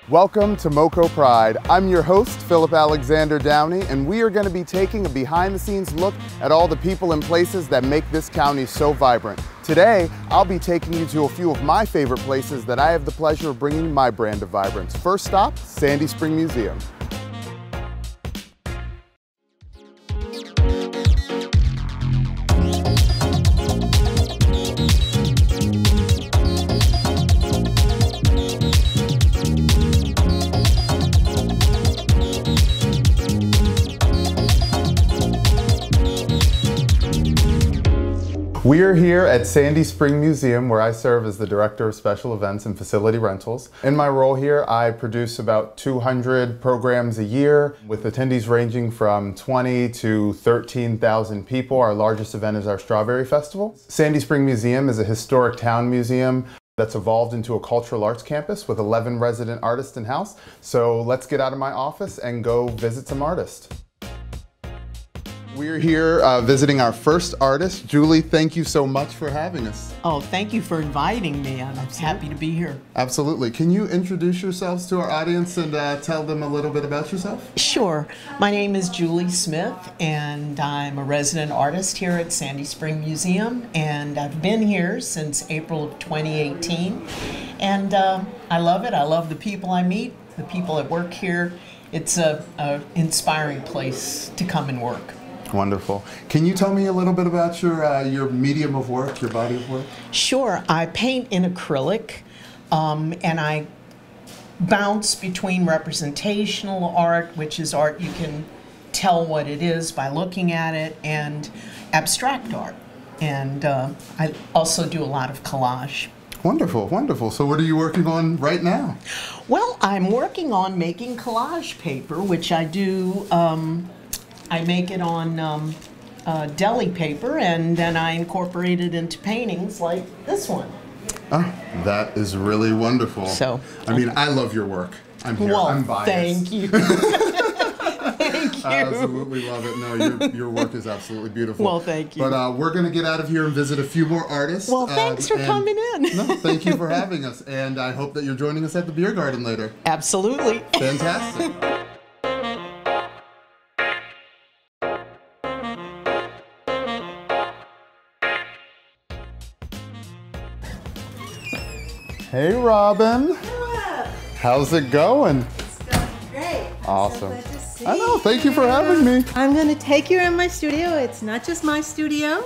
Welcome to MoCo Pride. I'm your host, Phillip Alexander Downie, and we are going to be taking a behind-the-scenes look at all the people and places that make this county so vibrant. Today, I'll be taking you to a few of my favorite places that I have the pleasure of bringing my brand of vibrance. First stop, Sandy Spring Museum. We are here at Sandy Spring Museum, where I serve as the Director of Special Events and Facility Rentals. In my role here, I produce about 200 programs a year, with attendees ranging from 20 to 13,000 people. Our largest event is our Strawberry Festival. Sandy Spring Museum is a historic town museum that's evolved into a cultural arts campus with 11 resident artists in-house. So let's get out of my office and go visit some artists. We're here visiting our first artist. Julie, thank you so much for having us. Oh, thank you for inviting me. I'm happy to be here. Absolutely. Can you introduce yourselves to our audience and tell them a little bit about yourself? Sure. My name is Julie Smith, and I'm a resident artist here at Sandy Spring Museum, and I've been here since April of 2018. And I love it. I love the people I meet, the people that work here. It's an inspiring place to come and work. Wonderful. Can you tell me a little bit about your medium of work, your body of work? Sure. I paint in acrylic, and I bounce between representational art, which is art you can tell what it is by looking at it, and abstract art. And I also do a lot of collage. Wonderful, wonderful. So what are you working on right now? Well, I'm working on making collage paper, which I do. I make it on deli paper, and then I incorporate it into paintings like this one. Oh, that is really wonderful. So, I mean, I love your work. I'm here. Well, I'm biased. Thank you. Thank you. I absolutely love it. No, your work is absolutely beautiful. Well, thank you. But we're going to get out of here and visit a few more artists. Well, thanks for coming in. No, thank you for having us. And I hope that you're joining us at the beer garden later. Absolutely. Fantastic. Hey, Robin. How's it going? It's going great. Awesome. So glad to see I know. Thank you for having me. I'm going to take you in my studio. It's not just my studio.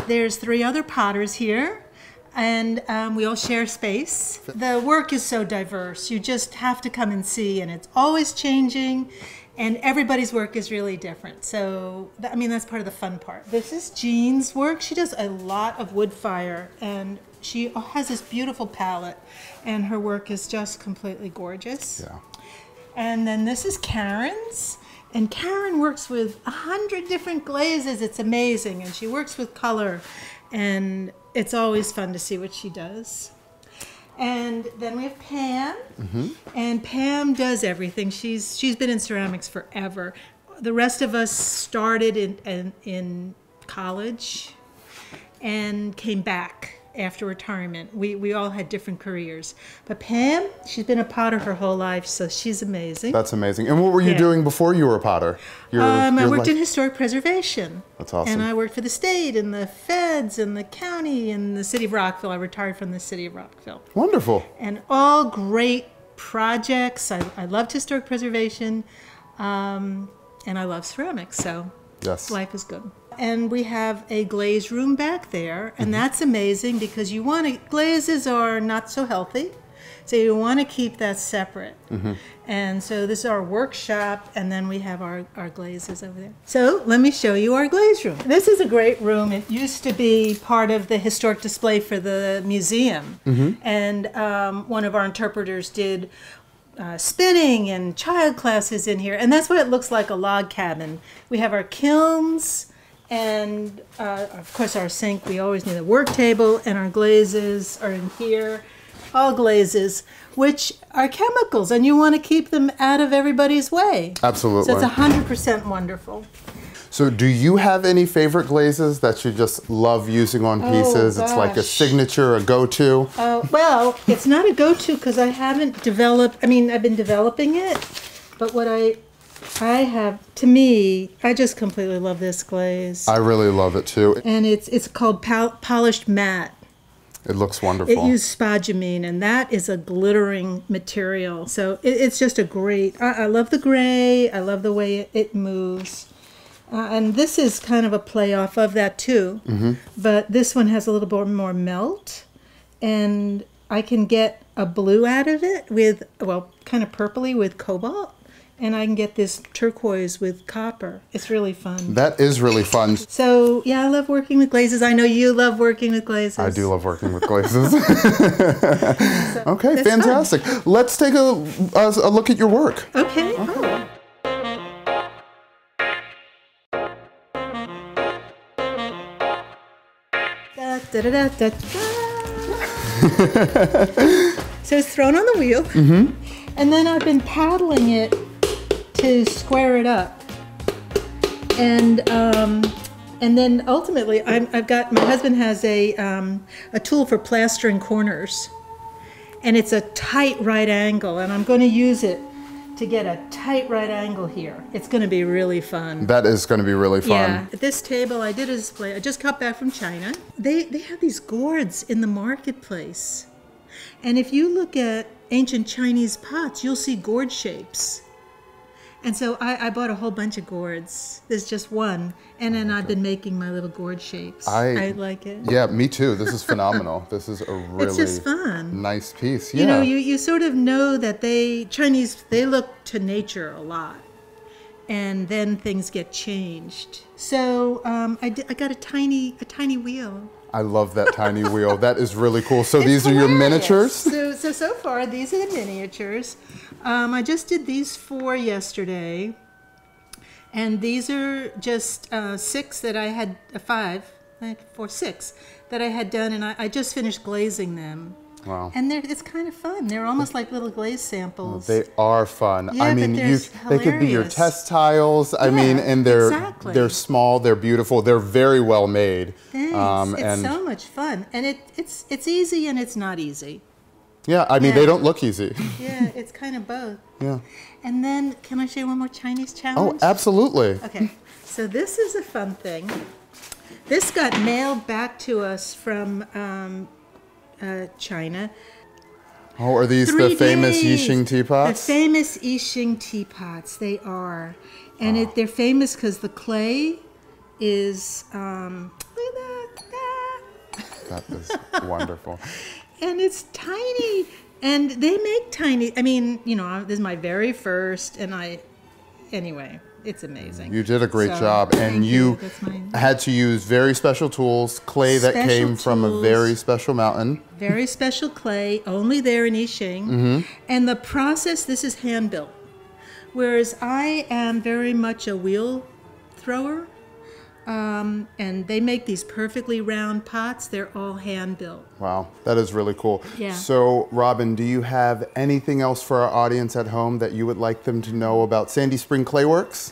There's 3 other potters here, and we all share space. The work is so diverse. You just have to come and see, and it's always changing, and everybody's work is really different. So, I mean, that's part of the fun part. This is Jean's work. She does a lot of wood fire, and she has this beautiful palette, and her work is just completely gorgeous. Yeah. And then this is Karen's, and Karen works with 100 different glazes. It's amazing, and she works with color, and it's always fun to see what she does. And then we have Pam, and Pam does everything. She's been in ceramics forever. The rest of us started in college and came back after retirement. We all had different careers. But Pam, she's been a potter her whole life, so she's amazing. That's amazing. And what were you doing before you were a potter? I worked in historic preservation. That's awesome. And I worked for the state and the feds and the county and the city of Rockville. I retired from the city of Rockville. Wonderful. And all great projects. I loved historic preservation, and I love ceramics, so yes, life is good. And we have a glaze room back there, and that's amazing because you want to, glazes are not so healthy, so you want to keep that separate. And so this is our workshop, and then we have our glazes over there. So let me show you our glaze room. This is a great room. It used to be part of the historic display for the museum, and one of our interpreters did spinning and child classes in here, and that's what it looks like, a log cabin. We have our kilns, and of course our sink. We always need a work table, and our glazes are in here. All glazes, which are chemicals, and you want to keep them out of everybody's way. Absolutely. So it's 100% wonderful. So do you have any favorite glazes that you just love using on pieces? It's like a signature, a go-to? Well, it's not a go-to because I haven't developed, I mean, I've been developing it, but what I have, to me, I just completely love this glaze. I really love it too. And it's called polished matte. It looks wonderful. It used spodumene, and that is a glittering material. So it's just a great, I love the gray, I love the way it moves. And this is kind of a play off of that too. But this one has a little bit more melt, and I can get a blue out of it with, well, kind of purpley with cobalt. And I can get this turquoise with copper. It's really fun. That is really fun. So, yeah, I love working with glazes. I know you love working with glazes. I do love working with glazes. Okay, fantastic. Fun. Let's take a look at your work. Okay. Oh. Da, da, da, da, da. So it's thrown on the wheel. And then I've been paddling it to square it up, and then ultimately I've got, my husband has a tool for plastering corners, and it's a tight right angle, and I'm going to use it to get a tight right angle here. It's going to be really fun. That is going to be really fun. Yeah. At this table I did a display. I just got back from China. They have these gourds in the marketplace, and if you look at ancient Chinese pots, you'll see gourd shapes. And so I bought a whole bunch of gourds. There's just one. And then I've been making my little gourd shapes. I like it. Yeah, me too. This is phenomenal. This is a really it's just fun. Nice piece. Yeah. You know, you sort of know that Chinese, they look to nature a lot. And then things get changed. So I got a tiny wheel. I love that tiny wheel. That is really cool. So these are your miniatures? So far, these are the miniatures. I just did these 4 yesterday, and these are just 6 that I had, 6 that I had done, and I just finished glazing them. Wow. And it's kind of fun. They're almost like little glaze samples. They are fun. Yeah, I mean, they could be your test tiles. I mean, and they're small, they're beautiful, they're very well made. Thanks. It's so much fun, and it's easy and it's not easy. Yeah, I mean, they don't look easy. Yeah, it's kind of both. Yeah. And then, can I show you one more Chinese challenge? Oh, absolutely. Okay, so this is a fun thing. This got mailed back to us from China. Oh, are these the famous Yixing teapots? The famous Yixing teapots, they are. And they're famous because the clay is, look at that. That is wonderful. And it's tiny, and they make tiny, I mean, you know, this is my very first, and anyway, it's amazing. You did a great job, and you had to use very special tools, clay that came from a very special mountain. Very special clay, only there in Yixing. And the process, this is hand-built, whereas I am very much a wheel thrower. And they make these perfectly round pots. They're all hand-built. Wow, that is really cool. Yeah. So, Robin, do you have anything else for our audience at home that you would like them to know about Sandy Spring Clayworks?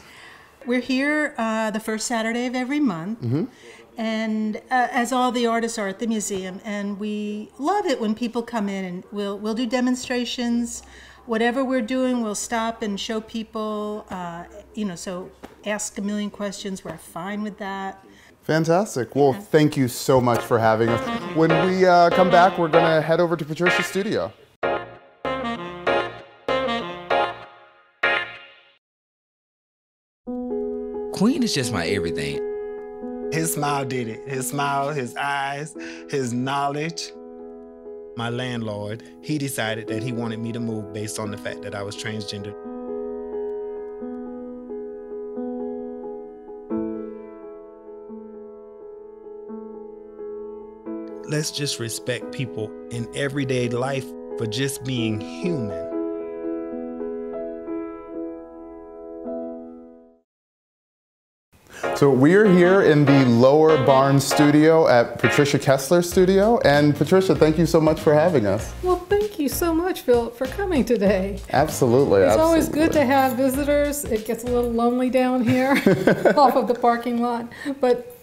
We're here the first Saturday of every month. And as all the artists are at the museum, and we love it when people come in, and we'll do demonstrations. Whatever we're doing, we'll stop and show people, you know, so ask a million questions. We're fine with that. Fantastic. Well, thank you so much for having us. When we come back, we're going to head over to Patricia's studio. Queen is just my everything. His smile did it. His smile, his eyes, his knowledge. My landlord, he decided that he wanted me to move based on the fact that I was transgender. Let's just respect people in everyday life for just being human. So we are here in the Lower Barn studio at Patricia Kessler's studio. And Patricia, thank you so much for having us. Well, thank you so much, Philip, for coming today. Absolutely. It's always good to have visitors. It gets a little lonely down here off of the parking lot, but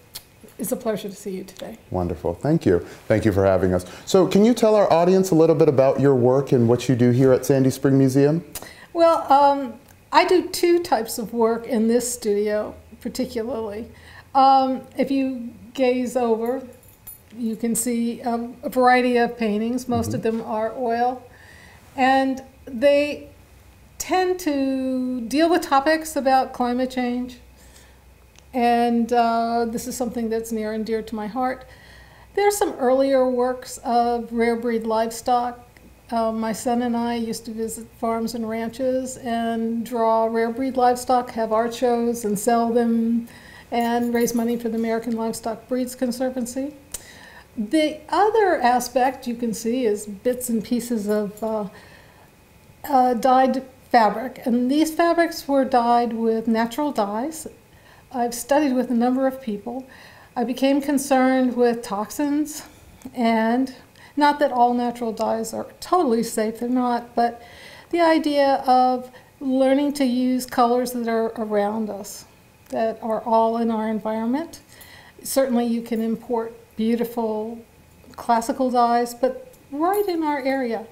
it's a pleasure to see you today. Wonderful. Thank you. Thank you for having us. So can you tell our audience a little bit about your work and what you do here at Sandy Spring Museum? Well, I do two types of work in this studio, particularly. If you gaze over, you can see a variety of paintings. Most of them are oil. And they tend to deal with topics about climate change. And this is something that's near and dear to my heart. There are some earlier works of rare breed livestock. My son and I used to visit farms and ranches and draw rare breed livestock, have art shows and sell them, and raise money for the American Livestock Breeds Conservancy. The other aspect you can see is bits and pieces of dyed fabric. And these fabrics were dyed with natural dyes. I've studied with a number of people. I became concerned with toxins, and not that all natural dyes are totally safe, they're not, but the idea of learning to use colors that are around us, that are all in our environment. Certainly you can import beautiful classical dyes, but right in our area,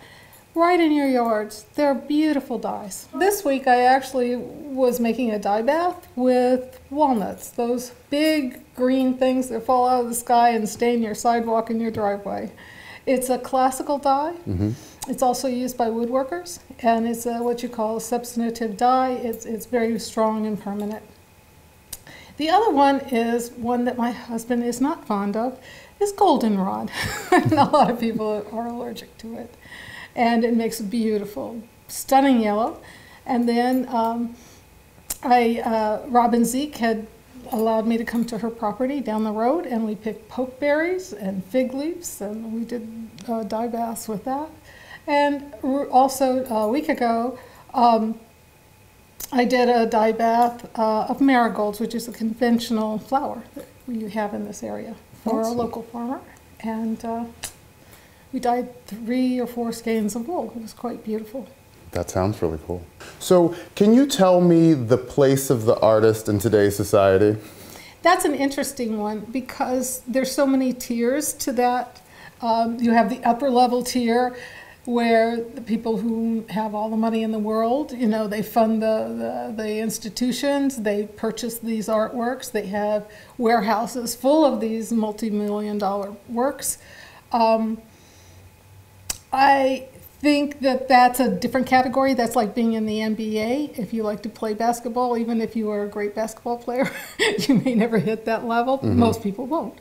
right in your yards, they're beautiful dyes. This week I actually was making a dye bath with walnuts, those big green things that fall out of the sky and stain your sidewalk and your driveway. It's a classical dye. It's also used by woodworkers, and it's what you call a substantive dye. It's very strong and permanent. The other one is one that my husband is not fond of, is goldenrod. And a lot of people are allergic to it. And it makes a beautiful, stunning yellow. And then Robin Zeke had allowed me to come to her property down the road, and we picked pokeberries and fig leaves, and we did dye baths with that. And also a week ago, I did a dye bath of marigolds, which is a conventional flower that you have in this area for a local farmer. And we dyed 3 or 4 skeins of wool. It was quite beautiful. That sounds really cool. So can you tell me the place of the artist in today's society? That's an interesting one because there's so many tiers to that. You have the upper level tier where the people who have all the money in the world, you know, they fund the institutions, they purchase these artworks, they have warehouses full of these multi-million-dollar works. I think that that's a different category. That's like being in the NBA. If you like to play basketball, even if you are a great basketball player, you may never hit that level. Most people won't.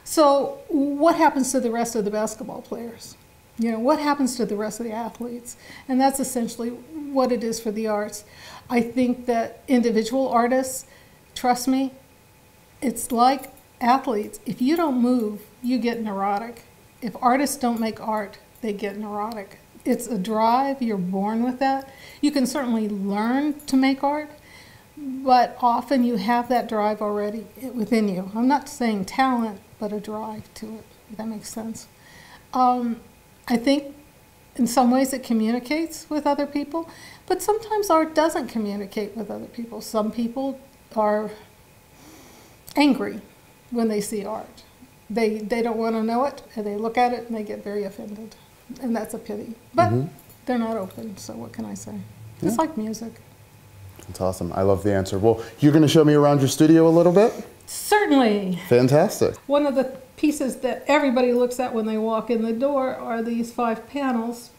So what happens to the rest of the basketball players? You know, what happens to the rest of the athletes? And that's essentially what it is for the arts. I think that individual artists, trust me, it's like athletes. If you don't move, you get neurotic. If artists don't make art, they get neurotic. It's a drive, you're born with that. You can certainly learn to make art, but often you have that drive already within you. I'm not saying talent, but a drive to it, if that makes sense. I think in some ways it communicates with other people, but sometimes art doesn't communicate with other people. Some people are angry when they see art. They don't want to know it, and they look at it and they get very offended. And that's a pity. But they're not open, so what can I say? It's like music. That's awesome. I love the answer. Well, you're going to show me around your studio a little bit? Certainly. Fantastic. One of the pieces that everybody looks at when they walk in the door are these 5 panels.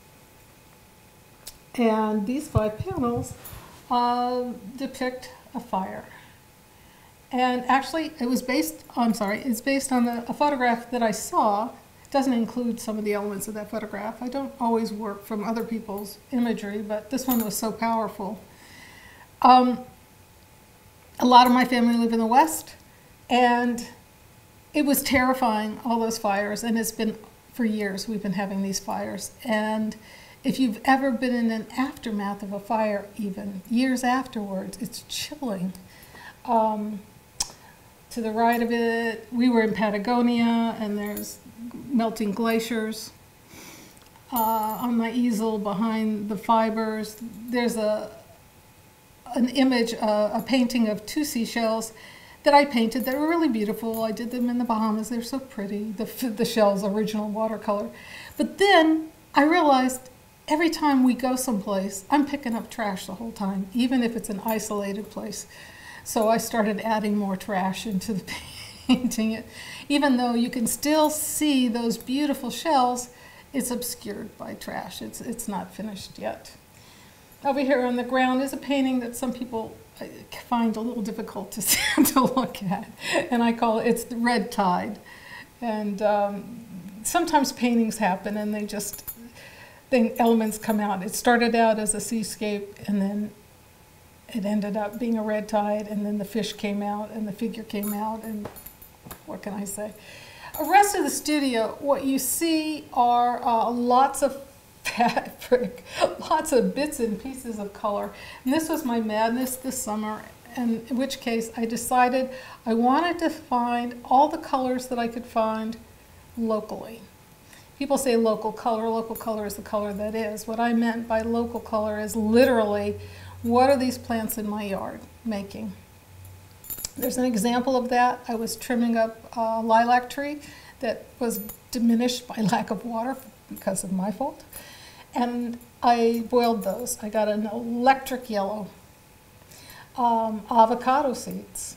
And these 5 panels depict a fire. And actually, it's based on a photograph that I saw. It doesn't include some of the elements of that photograph. I don't always work from other people's imagery, but this one was so powerful. A lot of my family live in the West, and it was terrifying, all those fires, and it's been, for years, we've been having these fires. And if you've ever been in an aftermath of a fire, even years afterwards, it's chilling. To the right of it, we were in Patagonia, and there's melting glaciers. On my easel behind the fibers, there's an image, a painting of 2 seashells that I painted that were really beautiful. I did them in the Bahamas. They're so pretty, the shells, original watercolor. But then I realized every time we go someplace, I'm picking up trash the whole time, even if it's an isolated place. So I started adding more trash into the painting. Even though you can still see those beautiful shells, it's obscured by trash. It's not finished yet. Over here on the ground is a painting that some people find a little difficult to look at, and I call it's the Red Tide. And sometimes paintings happen, and elements come out. It started out as a seascape, and then it ended up being a red tide, and then the fish came out, and the figure came out, and what can I say? The rest of the studio, what you see are lots of fabric, lots of bits and pieces of color. And this was my madness this summer, in which case I decided I wanted to find all the colors that I could find locally. People say local color is the color that is. What I meant by local color is literally, what are these plants in my yard making? There's an example of that. I was trimming up a lilac tree that was diminished by lack of water because of my fault. And I boiled those. I got an electric yellow, avocado seeds,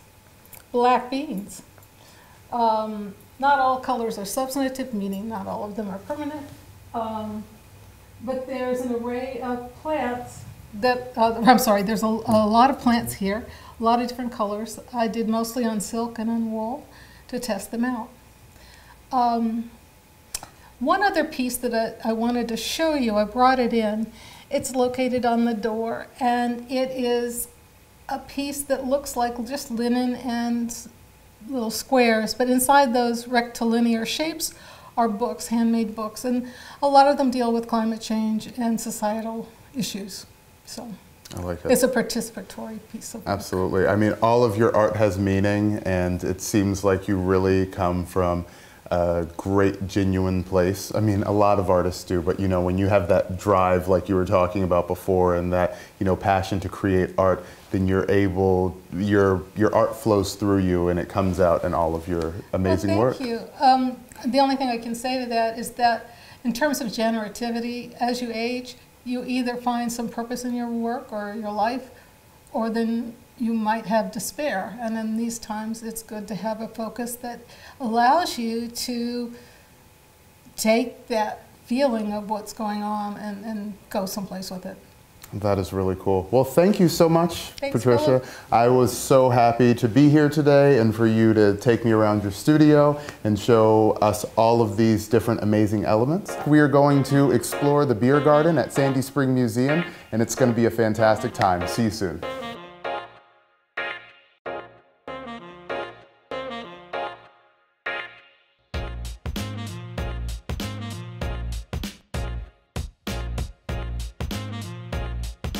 black beans. Not all colors are substantive, meaning not all of them are permanent. But there's an array of plants that, there's a lot of plants here, a lot of different colors. I did mostly on silk and on wool to test them out. One other piece that I wanted to show you, I brought it in. It's located on the door, and it is a piece that looks like just linen and little squares, but inside those rectilinear shapes are books, handmade books, and a lot of them deal with climate change and societal issues. So I like it. It's a participatory piece of work. Absolutely. I mean, all of your art has meaning, and it seems like you really come from a great, genuine place. I mean, a lot of artists do, but you know, when you have that drive, like you were talking about before, and that, you know, passion to create art, then you're able, your art flows through you, and it comes out in all of your amazing work. Thank you. The only thing I can say to that is that in terms of generativity, as you age, you either find some purpose in your work or your life, or then you might have despair. And in these times, it's good to have a focus that allows you to take that feeling of what's going on and go someplace with it. That is really cool. Well, thank you so much, Thanks, Patricia. Phillip. I was so happy to be here today and for you to take me around your studio and show us all of these different amazing elements. We are going to explore the beer garden at Sandy Spring Museum, and it's going to be a fantastic time. See you soon.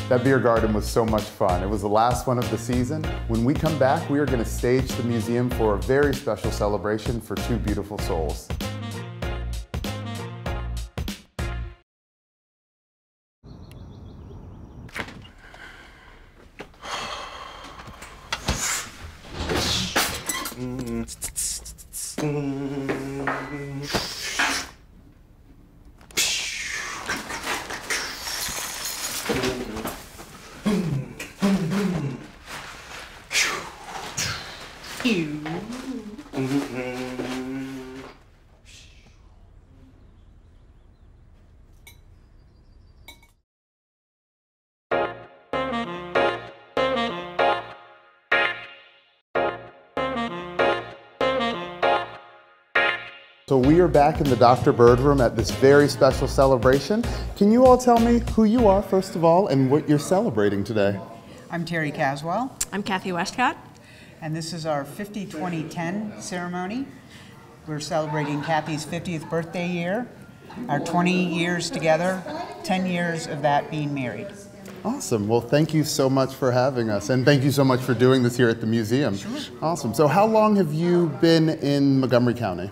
That beer garden was so much fun. It was the last one of the season. When we come back, we are going to stage the museum for a very special celebration for two beautiful souls. So we are back in the Dr. Bird Room at this very special celebration. Can you all tell me who you are, first of all, and what you're celebrating today? I'm Terry Caswell, I'm Kathy Westcott. and this is our 50-20-10 ceremony. We're celebrating Kathy's 50th birthday year, our 20 years together, 10 years of that being married. Awesome. Well, thank you so much for having us, and thank you so much for doing this here at the museum. Sure. Awesome. So how long have you been in Montgomery County?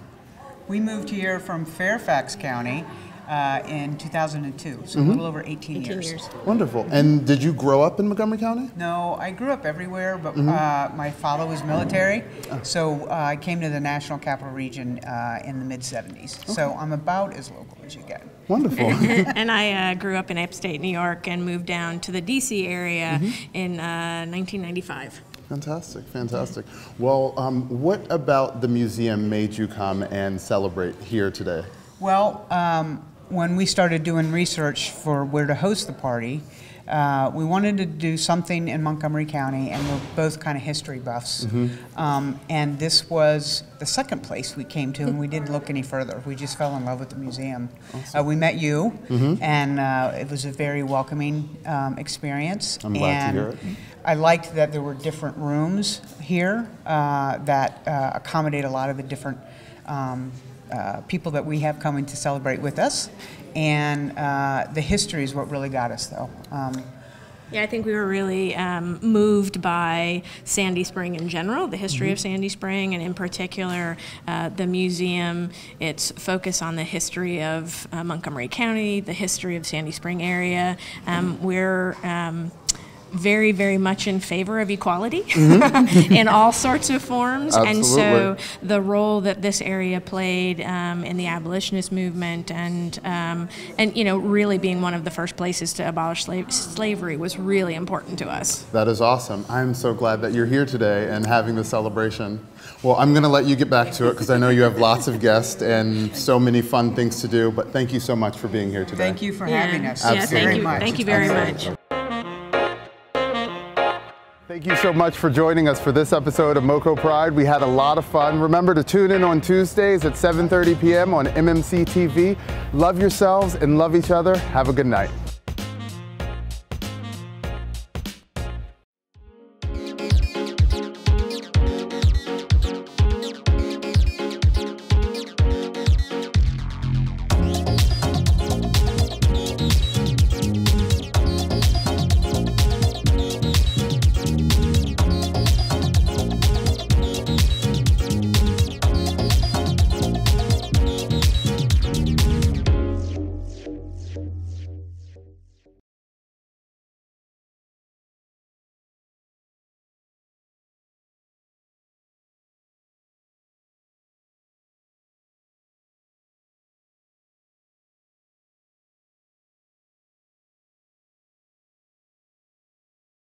We moved here from Fairfax County in 2002, so a little over 18 years. Wonderful. And did you grow up in Montgomery County? No, I grew up everywhere, but my father was military, so I came to the National Capital Region in the mid-70s. So I'm about as local as you get. Wonderful. And I grew up in upstate New York and moved down to the DC area in 1995. Fantastic, fantastic. Well, what about the museum made you come and celebrate here today? Well, when we started doing research for where to host the party, we wanted to do something in Montgomery County, and we're both kind of history buffs. And this was the second place we came to, and we didn't look any further. We just fell in love with the museum. Awesome. We met you, and it was a very welcoming experience. I'm glad to hear it. I liked that there were different rooms here that accommodate a lot of the different people that we have coming to celebrate with us, and the history is what really got us, though. Yeah, I think we were really moved by Sandy Spring in general, the history of Sandy Spring, and in particular the museum, its focus on the history of Montgomery County, the history of Sandy Spring area. We're very, very much in favor of equality in all sorts of forms. Absolutely. And so the role that this area played in the abolitionist movement and you know, really being one of the first places to abolish slavery was really important to us. That is awesome. I'm so glad that you're here today and having the celebration. Well, I'm going to let you get back to it because I know you have lots of guests and so many fun things to do, but thank you so much for being here today. Thank you for having us. Yeah, thank you very much. Thank you so much for joining us for this episode of MoCo Pride. We had a lot of fun. Remember to tune in on Tuesdays at 7:30 p.m. on MMCTV. Love yourselves and love each other. Have a good night.